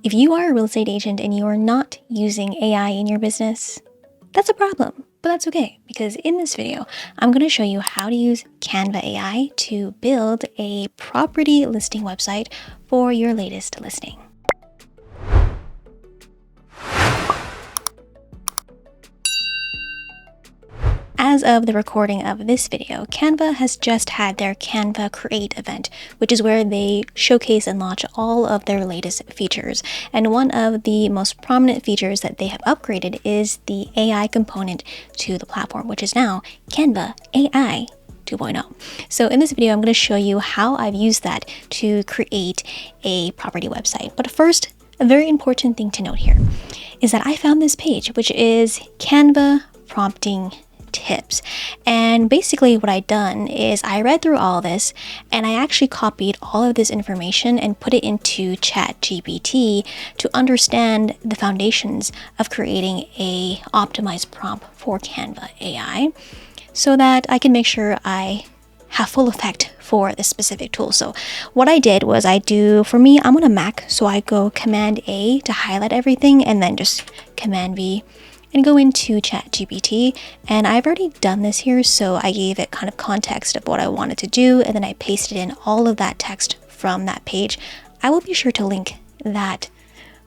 If you are a real estate agent and you are not using AI in your business, that's a problem, but that's okay, because in this video, I'm going to show you how to use Canva AI to build a property listing website for your latest listing. As of the recording of this video, Canva has just had their Canva Create event, which is where they showcase and launch all of their latest features. And one of the most prominent features that they have upgraded is the AI component to the platform, which is now Canva AI 2.0. So in this video, I'm going to show you how I've used that to create a property website. But first, a very important thing to note here is that I found this page, which is Canva prompting tips. And basically what I'd done is I read through all this and I actually copied all of this information and put it into ChatGPT to understand the foundations of creating a optimized prompt for Canva AI so that I can make sure I have full effect for this specific tool. So what I did was for me, I'm on a Mac, so I go Command A to highlight everything and then just Command V and go into ChatGPT. And I've already done this here, so I gave it kind of context of what I wanted to do, and then I pasted in all of that text from that page. I will be sure to link that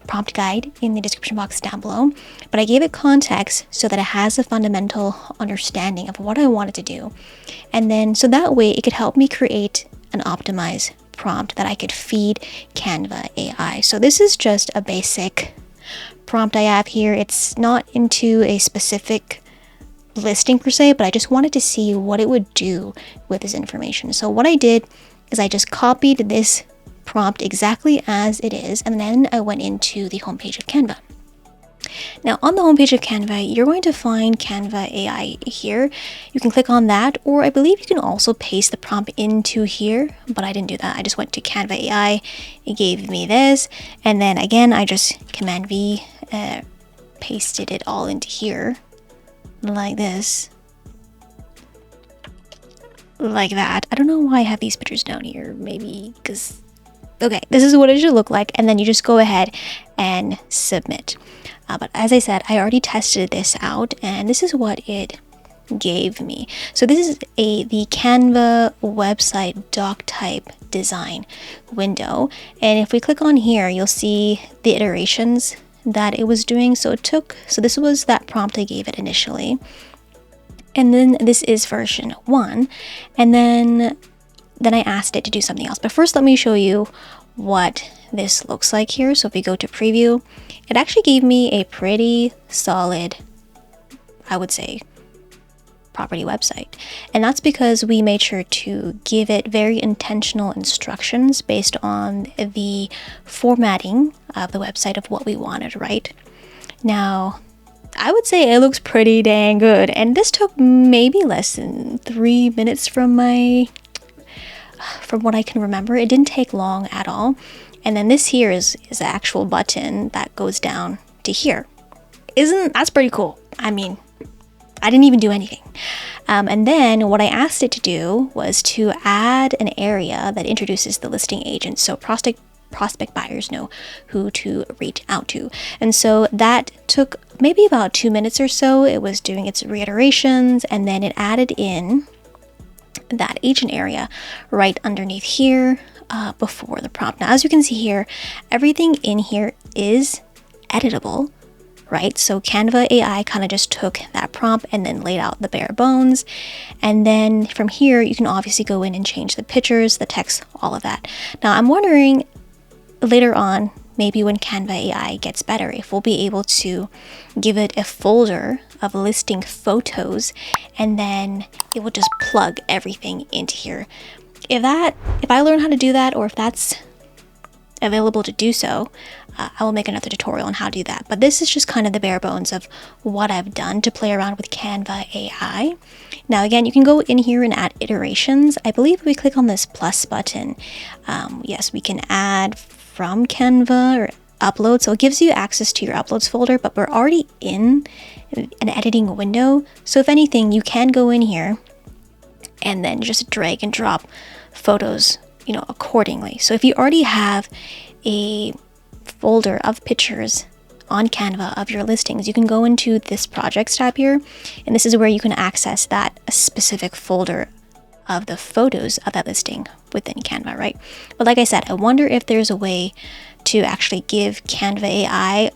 prompt guide in the description box down below, but I gave it context so that it has a fundamental understanding of what I wanted to do. And then so that way it could help me create an optimized prompt that I could feed Canva AI. So this is just a basic prompt I have here. It's not into a specific listing per se, but I just wanted to see what it would do with this information. So what I did is I just copied this prompt exactly as it is, and then I went into the homepage of Canva. Now on the homepage of Canva, you're going to find Canva AI here. You can click on that, or I believe you can also paste the prompt into here, but I didn't do that. I just went to Canva AI, it gave me this, and then again I just Command V, pasted it all into here like this, like that. I don't know why I have these pictures down here, maybe because okay, this is what it should look like, and then you just go ahead and submit. But as I said, I already tested this out, and this is what it gave me. So this is the Canva website doc type design window, and if we click on here, you'll see the iterations that it was doing. So this was that prompt I gave it initially, and then this is version 1, and then I asked it to do something else. But first, let me show you what this looks like here. So if we go to preview, it actually gave me a pretty solid, I would say, property website. And that's because we made sure to give it very intentional instructions based on the formatting of the website of what we wanted, right? Now, I would say it looks pretty dang good. And this took maybe less than 3 minutes from what I can remember. It didn't take long at all. And then this here is the actual button that goes down to here. That's pretty cool? I mean, I didn't even do anything. And then what I asked it to do was to add an area that introduces the listing agent, so prospect buyers know who to reach out to. And so that took maybe about 2 minutes or so. It was doing its reiterations, and then it added in that agent area right underneath here before the prompt. Now, as you can see here, everything in here is editable, right? So Canva AI kind of just took that prompt and then laid out the bare bones. And then from here, you can obviously go in and change the pictures, the text, all of that. Now, I'm wondering later on, maybe when Canva AI gets better, if we'll be able to give it a folder of listing photos, and then it will just plug everything into here. If I learn how to do that, or if that's available to do so, I will make another tutorial on how to do that. But this is just kind of the bare bones of what I've done to play around with Canva AI. Now again, you can go in here and add iterations. I believe if we click on this plus button, yes, we can add from Canva or upload. So it gives you access to your uploads folder, but we're already in an editing window. So if anything, you can go in here and then just drag and drop photos, accordingly. So if you already have a folder of pictures on Canva of your listings, you can go into this projects tab here, and this is where you can access that specific folder of the photos of that listing within Canva, right? But like I said, I wonder if there's a way to actually give Canva AI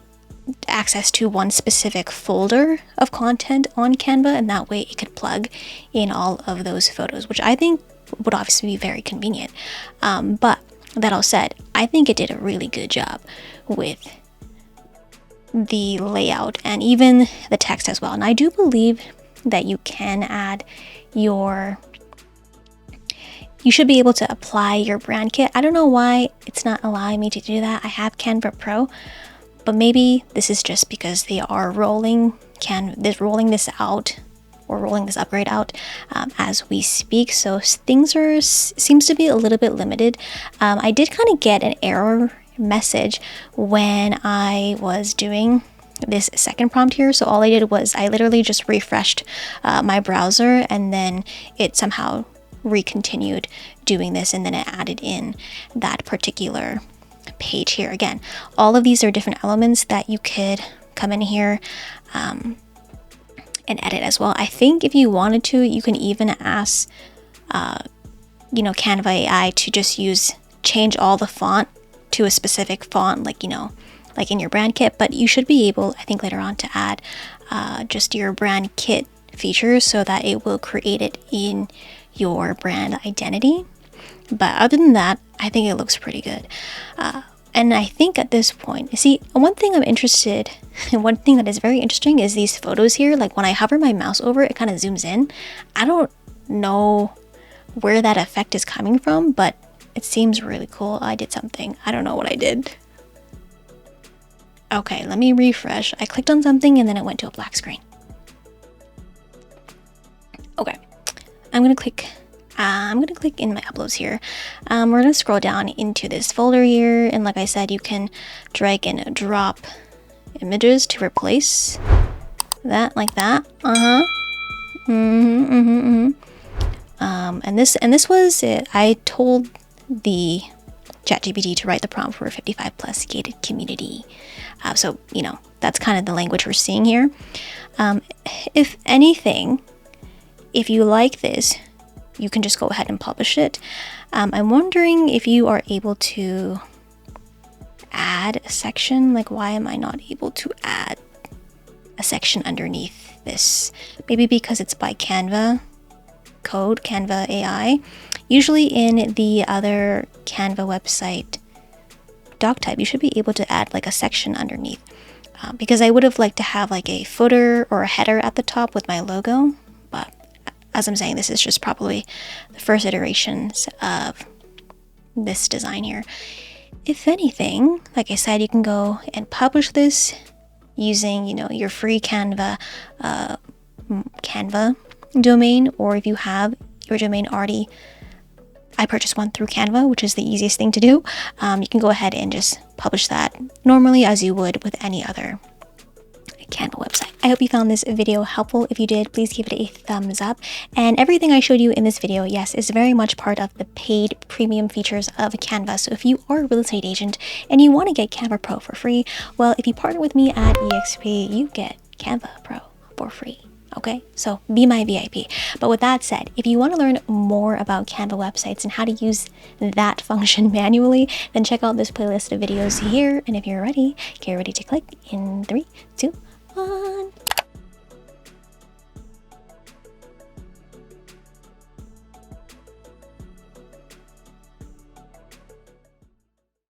access to one specific folder of content on Canva, and that way it could plug in all of those photos, which I think would obviously be very convenient. But that all said, I think it did a really good job with the layout and even the text as well. And I do believe that you can add you should be able to apply your brand kit. I don't know why it's not allowing me to do that. I have Canva Pro, but maybe this is just because they are rolling this out, or rolling this upgrade out as we speak. So things seems to be a little bit limited. I did kind of get an error message when I was doing this second prompt here. So all I did was I literally just refreshed my browser, and then it somehow recontinued doing this, and then it added in that particular page here. Again, all of these are different elements that you could come in here and edit as well. I think if you wanted to, you can even ask Canva AI to just change all the font to a specific font, like in your brand kit. But you should be able, I think later on, to add just your brand kit features so that it will create it in your brand identity. But other than that, I think it looks pretty good. And I think at this point, you see, one thing I'm interested in, one thing that is very interesting is these photos here. Like when I hover my mouse over it, it kind of zooms in. I don't know where that effect is coming from, but it seems really cool. I did something. I don't know what I did. Okay, let me refresh. I clicked on something and then it went to a black screen. Okay, I'm gonna click in my uploads here. We're gonna scroll down into this folder here, and like I said, you can drag and drop images to replace that, like that. And this was it. I told the ChatGPT to write the prompt for a 55+ gated community. So that's kind of the language we're seeing here. If anything, if you like this, you can just go ahead and publish it. I'm wondering if you are able to add a section. Like, why am I not able to add a section underneath this? Maybe because it's by Canva code, Canva AI. Usually in the other Canva website doc type, you should be able to add like a section underneath. Because I would have liked to have like a footer or a header at the top with my logo, but as I'm saying, this is just probably the first iterations of this design here. If anything, like I said, you can go and publish this using, your free Canva domain, or if you have your domain already, I purchased one through Canva, which is the easiest thing to do. You can go ahead and just publish that normally as you would with any other Canva website. I hope you found this video helpful. If you did, please give it a thumbs up. And everything I showed you in this video, yes, is very much part of the paid premium features of Canva. So if you are a real estate agent and you want to get Canva Pro for free, well, if you partner with me at EXP, you get Canva Pro for free. Okay, so be my VIP. But with that said, if you want to learn more about Canva websites and how to use that function manually, then check out this playlist of videos here. And if you're ready, get ready to click in 3, 2, 1.